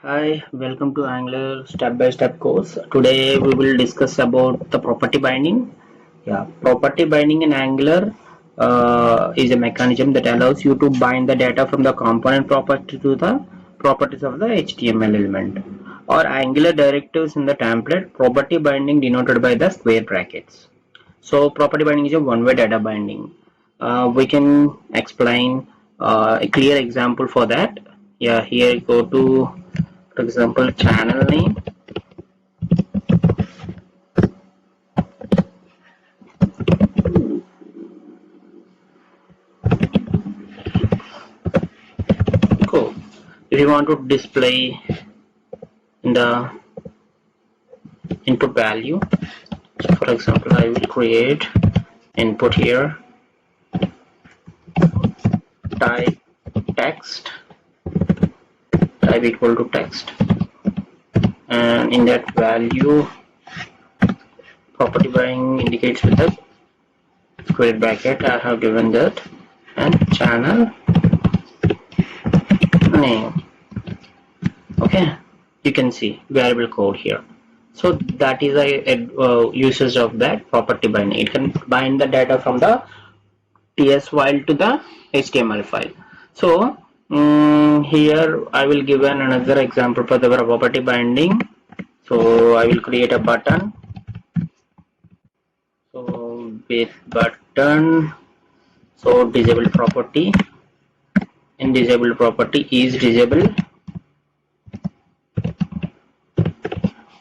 Hi, welcome to Angular step-by-step course. Today we will discuss about the property binding. Property binding in Angular is a mechanism that allows you to bind the data from the component property to the properties of the HTML element or Angular directives in the template. Property binding denoted by the square brackets. So property binding is a one-way data binding. We can explain a clear example for that. Here go to, for example, channel name. Cool. If you want to display in the input value, so for example, I will create input here, type text, type equal to text, and in that value, property binding indicates with the square bracket. I have given that, and channel name. Okay, you can see variable code here. So that is a usage of that property binding. It can bind the data from the TS file to the HTML file. So here I will give another example for the property binding. So I will create a button. So with button, so disabled property, and disabled property is disabled.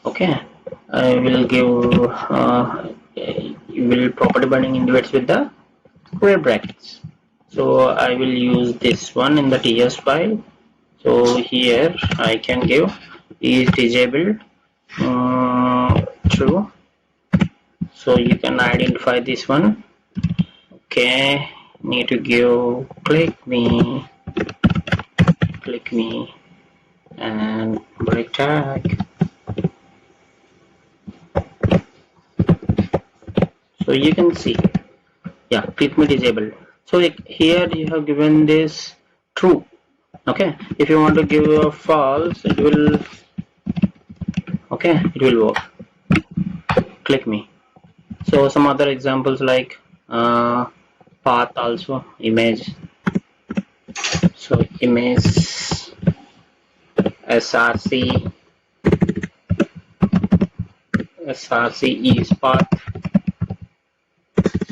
Okay, I will give will property binding indicates with the square brackets. So I will use this one in the TS file. So here I can give is disabled true. So you can identify this one. Okay, need to give click me and break tag. So you can see, yeah, click me disabled. So here you have given this true. Okay, if you want to give a false, it will, okay, it will work. Click me. So some other examples like path, also image. So image src is path,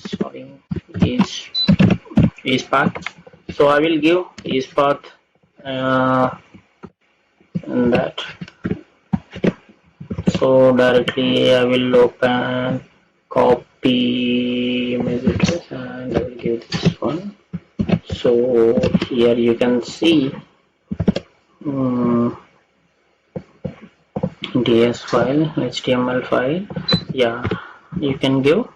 sorry, is path. So I will give is path and that. So directly I will open copy image address and I will give this one. So here you can see ds file, html file. Yeah, you can give,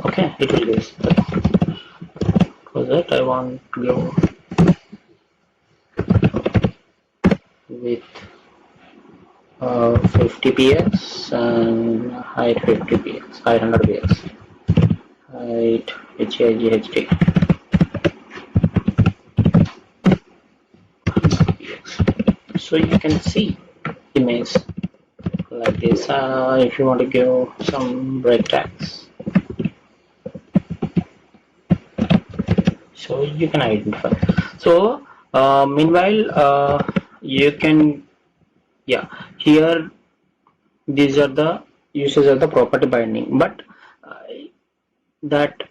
okay, it will give. For that I want to give with 50 px and height 50 px, 500 px, height HIGHT. So you can see image like this. If you want to give some break tags, so you can identify. So meanwhile you can, yeah, here these are the uses of the property binding, but that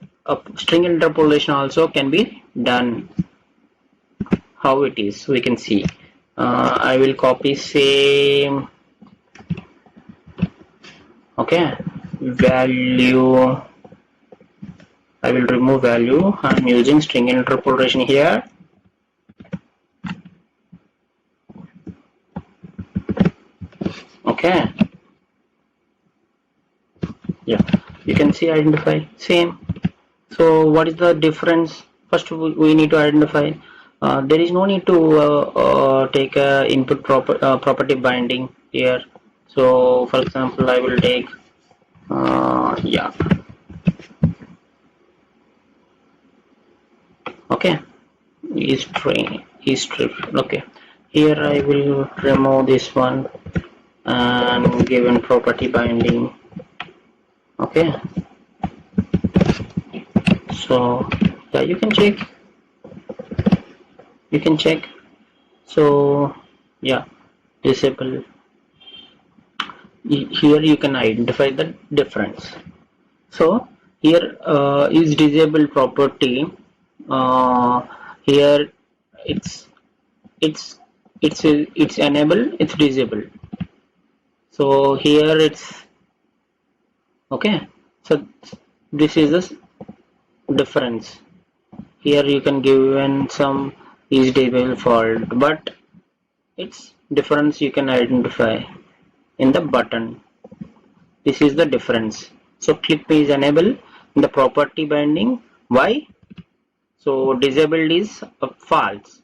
string interpolation also can be done. How it is, we can see. I will copy same, okay, value. I will remove value. I'm using string interpolation here. Okay, yeah, you can see identify same. So what is the difference? First we need to identify. There is no need to take a input property binding here. So for example I will take yeah, okay, is string, okay, Here I will remove this one and given property binding. Okay, so yeah, you can check. So yeah, disable. Here you can identify the difference. So here is disabled property. Here it's it's it's enabled, it's disabled. So here it's okay. So this is the difference. Here you can give in some is disabled fault, but it's difference you can identify in the button. This is the difference. So clip is enabled in the property binding. Why? So disabled is false.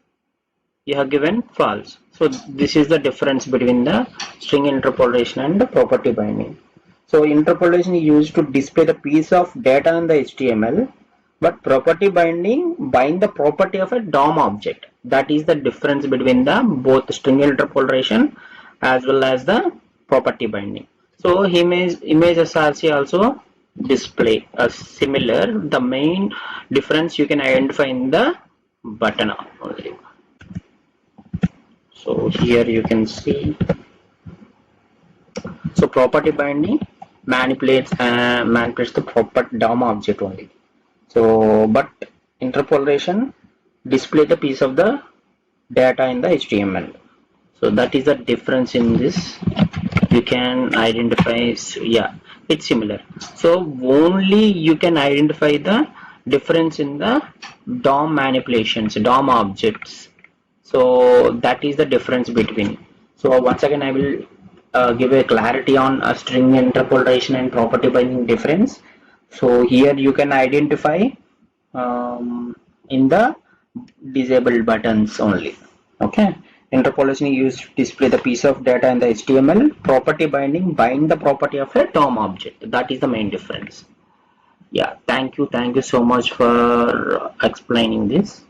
You have given false. So this is the difference between the string interpolation and the property binding. So interpolation is used to display the piece of data in the HTML, but property binding bind the property of a DOM object. That is the difference between the both string interpolation as well as the property binding. So image SRC also display a similar. The main difference you can identify in the button only. So here you can see. So property binding manipulates the proper DOM object only. So but interpolation display the piece of the data in the HTML. So that is the difference in this. You can identify, yeah, it's similar. So only you can identify the difference in the DOM manipulations, DOM objects. So that is the difference between. So once again I will give a clarity on a string interpolation and property binding difference. So here you can identify in the disabled buttons only. Okay, interpolation is used to display the piece of data in the HTML. Property binding bind the property of a DOM object. That is the main difference. Yeah, thank you so much for explaining this.